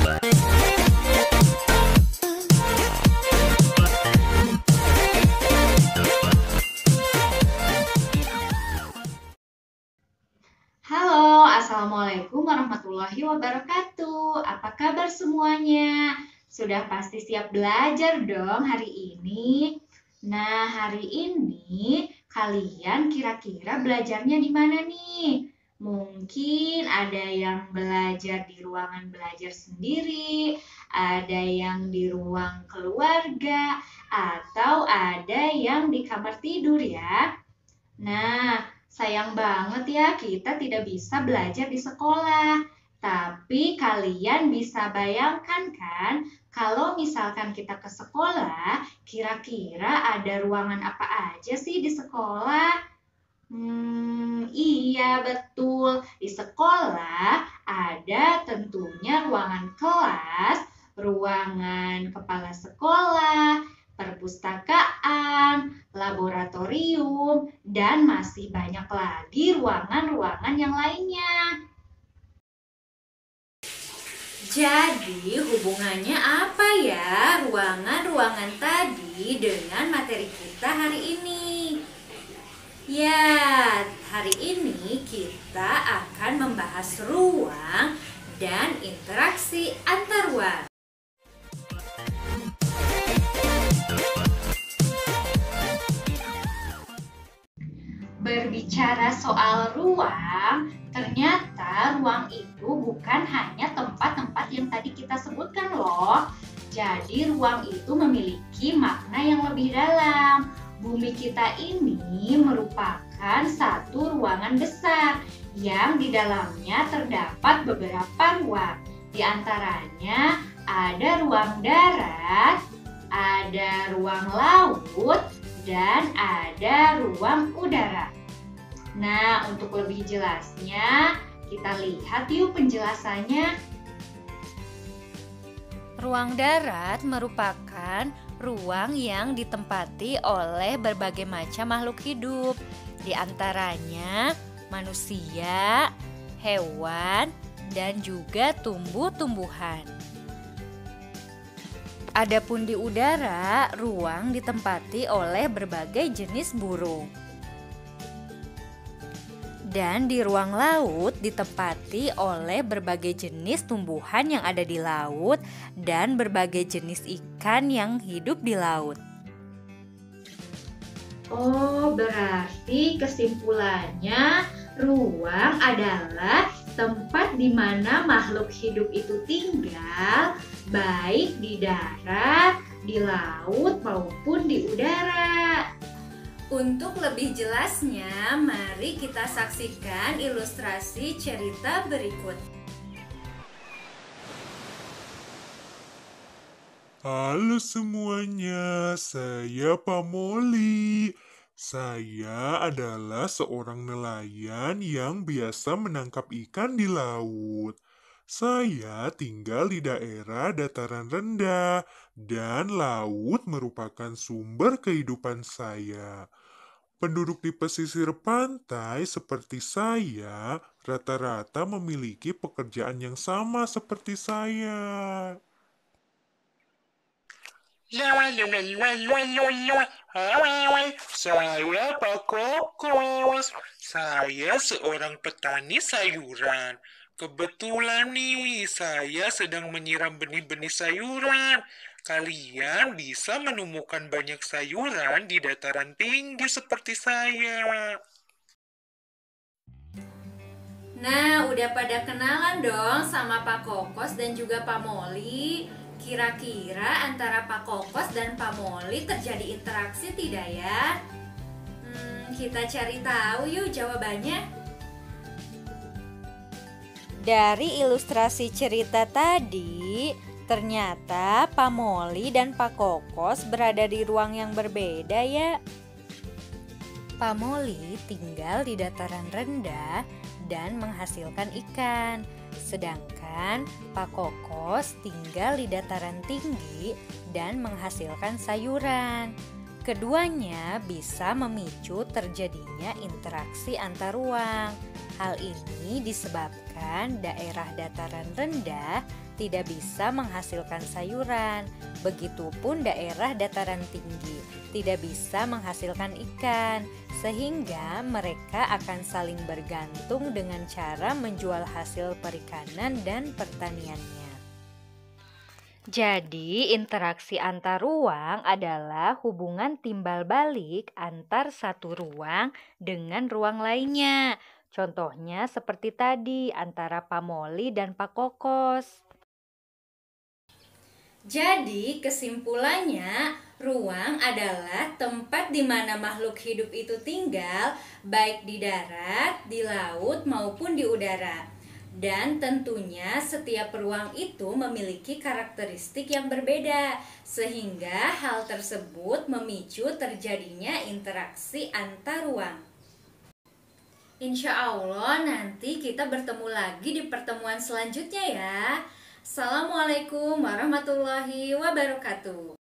Halo, Assalamualaikum warahmatullahi wabarakatuh. Apa kabar semuanya? Sudah pasti siap belajar dong hari ini. Nah, hari ini kalian kira-kira belajarnya di mana nih? Mungkin ada yang belajar di ruangan belajar sendiri, ada yang di ruang keluarga, atau ada yang di kamar tidur ya. Nah, sayang banget ya kita tidak bisa belajar di sekolah. Tapi kalian bisa bayangkan kan, kalau misalkan kita ke sekolah, kira-kira ada ruangan apa aja sih di sekolah? Iya betul. Di sekolah ada tentunya ruangan kelas, ruangan kepala sekolah, perpustakaan, laboratorium, dan masih banyak lagi ruangan-ruangan yang lainnya. Jadi hubungannya apa ya ruangan-ruangan tadi dengan materi kita hari ini? Ya, hari ini kita akan membahas ruang dan interaksi antar ruang. Berbicara soal ruang, ternyata ruang itu bukan hanya tempat-tempat yang tadi kita sebutkan loh. Jadi ruang itu memiliki makna yang lebih dalam. Bumi kita ini merupakan satu ruangan besar yang di dalamnya terdapat beberapa ruang. Di antaranya ada ruang darat, ada ruang laut, dan ada ruang udara. Nah, untuk lebih jelasnya, kita lihat yuk penjelasannya. Ruang darat merupakan ruang yang ditempati oleh berbagai macam makhluk hidup, di antaranya manusia, hewan, dan juga tumbuh-tumbuhan. Adapun di udara, ruang ditempati oleh berbagai jenis burung. Dan di ruang laut ditempati oleh berbagai jenis tumbuhan yang ada di laut dan berbagai jenis ikan yang hidup di laut. Oh, berarti kesimpulannya ruang adalah tempat di mana makhluk hidup itu tinggal, baik di darat, di laut, maupun di udara. Untuk lebih jelasnya, mari kita saksikan ilustrasi cerita berikut. Halo semuanya, saya Pak Moli. Saya adalah seorang nelayan yang biasa menangkap ikan di laut. Saya tinggal di daerah dataran rendah, dan laut merupakan sumber kehidupan saya. Penduduk di pesisir pantai seperti saya rata-rata memiliki pekerjaan yang sama seperti saya. Saya Pak Kokos. Saya seorang petani sayuran. Kebetulan nih, saya sedang menyiram benih-benih sayuran. Kalian bisa menemukan banyak sayuran di dataran tinggi seperti saya. Nah, udah pada kenalan dong sama Pak Kokos dan juga Pak Moli. Kira-kira antara Pak Kokos dan Pak Moli terjadi interaksi tidak ya? Kita cari tahu yuk jawabannya. Dari ilustrasi cerita tadi, ternyata Pak Moli dan Pak Kokos berada di ruang yang berbeda ya. Pak Moli tinggal di dataran rendah dan menghasilkan ikan, sedangkan Pak Kokos tinggal di dataran tinggi dan menghasilkan sayuran. Keduanya bisa memicu terjadinya interaksi antar ruang. Hal ini disebabkan daerah dataran rendah tidak bisa menghasilkan sayuran. Begitupun daerah dataran tinggi, tidak bisa menghasilkan ikan, sehingga mereka akan saling bergantung dengan cara menjual hasil perikanan dan pertaniannya. Jadi, interaksi antar ruang adalah hubungan timbal balik antar satu ruang dengan ruang lainnya. Contohnya seperti tadi antara Pak Moli dan Pak Kokos. Jadi, kesimpulannya, ruang adalah tempat di mana makhluk hidup itu tinggal, baik di darat, di laut, maupun di udara. Dan tentunya setiap ruang itu memiliki karakteristik yang berbeda, sehingga hal tersebut memicu terjadinya interaksi antar ruang. Insya Allah nanti kita bertemu lagi di pertemuan selanjutnya ya. Assalamualaikum warahmatullahi wabarakatuh.